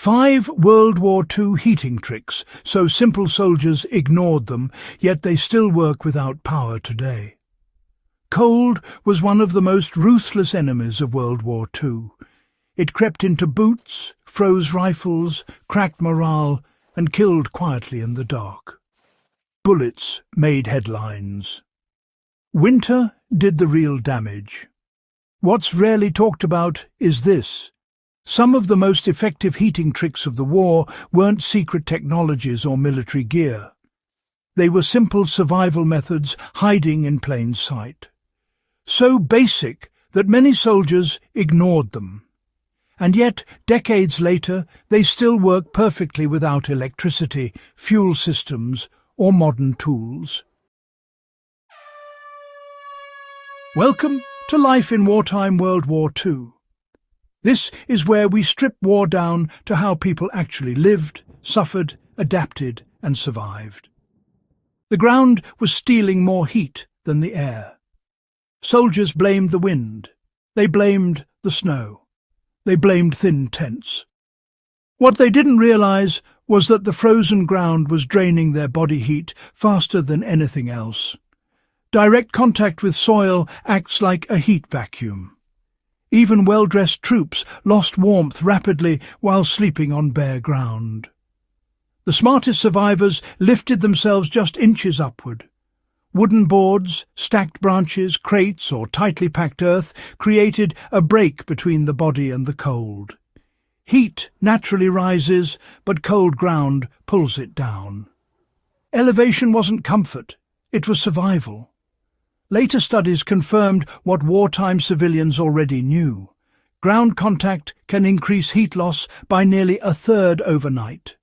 5 World War II heating tricks, so simple soldiers ignored them, yet they still work without power today. Cold was one of the most ruthless enemies of World War II. It crept into boots, froze rifles, cracked morale, and killed quietly in the dark. Bullets made headlines. Winter did the real damage. What's rarely talked about is this. Some of the most effective heating tricks of the war weren't secret technologies or military gear. They were simple survival methods hiding in plain sight. So basic that many soldiers ignored them. And yet, decades later, they still work perfectly without electricity, fuel systems, or modern tools. Welcome to Life in Wartime World War II. This is where we strip war down to how people actually lived, suffered, adapted, and survived. The ground was stealing more heat than the air. Soldiers blamed the wind. They blamed the snow. They blamed thin tents. What they didn't realize was that the frozen ground was draining their body heat faster than anything else. Direct contact with soil acts like a heat vacuum. Even well-dressed troops lost warmth rapidly while sleeping on bare ground. The smartest survivors lifted themselves just inches upward. Wooden boards, stacked branches, crates, or tightly packed earth created a break between the body and the cold. Heat naturally rises, but cold ground pulls it down. Elevation wasn't comfort, it was survival. Later studies confirmed what wartime civilians already knew. Ground contact can increase heat loss by nearly a third overnight.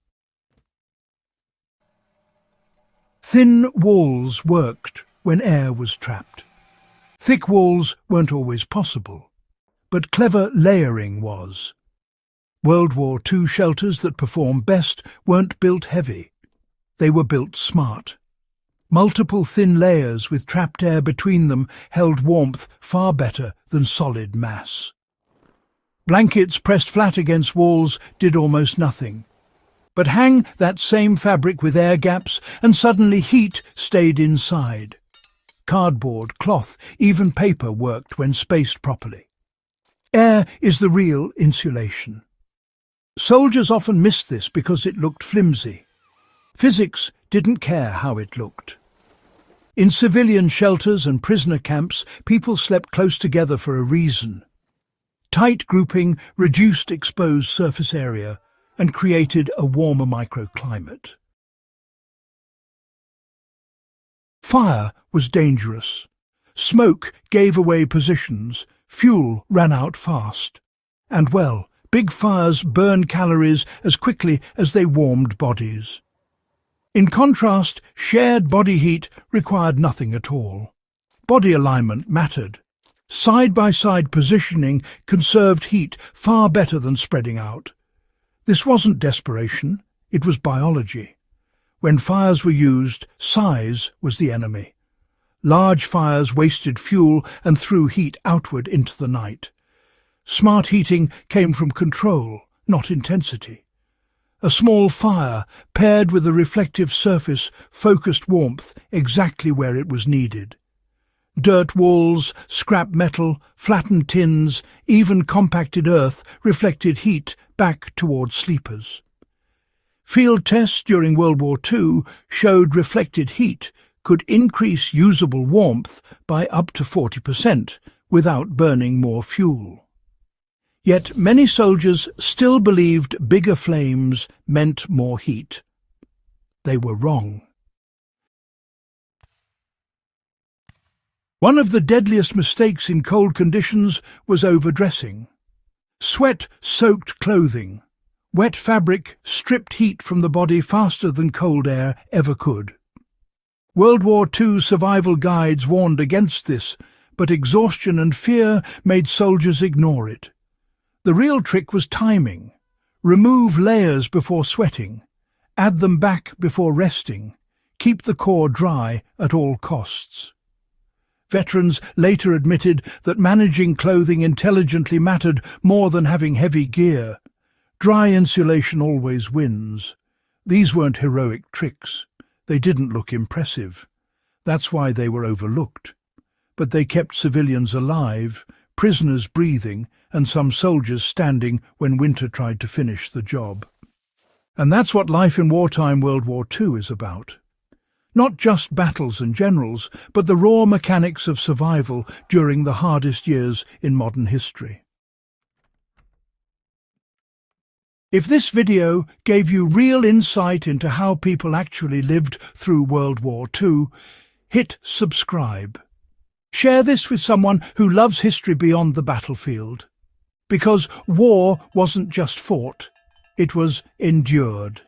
Thin walls worked when air was trapped. Thick walls weren't always possible, but clever layering was. World War II shelters that performed best weren't built heavy. They were built smart. Multiple thin layers with trapped air between them held warmth far better than solid mass. Blankets pressed flat against walls did almost nothing. But hang that same fabric with air gaps and suddenly heat stayed inside. Cardboard, cloth, even paper worked when spaced properly. Air is the real insulation. Soldiers often missed this because it looked flimsy. Physics didn't care how it looked. In civilian shelters and prisoner camps, people slept close together for a reason. Tight grouping reduced exposed surface area and created a warmer microclimate. Fire was dangerous. Smoke gave away positions, fuel ran out fast. And well, big fires burned calories as quickly as they warmed bodies. In contrast, shared body heat required nothing at all. Body alignment mattered. Side-by-side positioning conserved heat far better than spreading out. This wasn't desperation, it was biology. When fires were used, size was the enemy. Large fires wasted fuel and threw heat outward into the night. Smart heating came from control, not intensity. A small fire, paired with a reflective surface, focused warmth exactly where it was needed. Dirt walls, scrap metal, flattened tins, even compacted earth reflected heat back towards sleepers. Field tests during World War II showed reflected heat could increase usable warmth by up to 40% without burning more fuel. Yet many soldiers still believed bigger flames meant more heat. They were wrong. One of the deadliest mistakes in cold conditions was overdressing. Sweat-soaked clothing. Wet fabric stripped heat from the body faster than cold air ever could. World War II survival guides warned against this, but exhaustion and fear made soldiers ignore it. The real trick was timing. Remove layers before sweating. Add them back before resting. Keep the core dry at all costs. Veterans later admitted that managing clothing intelligently mattered more than having heavy gear. Dry insulation always wins. These weren't heroic tricks. They didn't look impressive. That's why they were overlooked. But they kept civilians alive, prisoners breathing, and some soldiers standing when winter tried to finish the job. And that's what life in wartime World War II is about. Not just battles and generals, but the raw mechanics of survival during the hardest years in modern history. If this video gave you real insight into how people actually lived through World War II, hit subscribe. Share this with someone who loves history beyond the battlefield. Because war wasn't just fought, it was endured.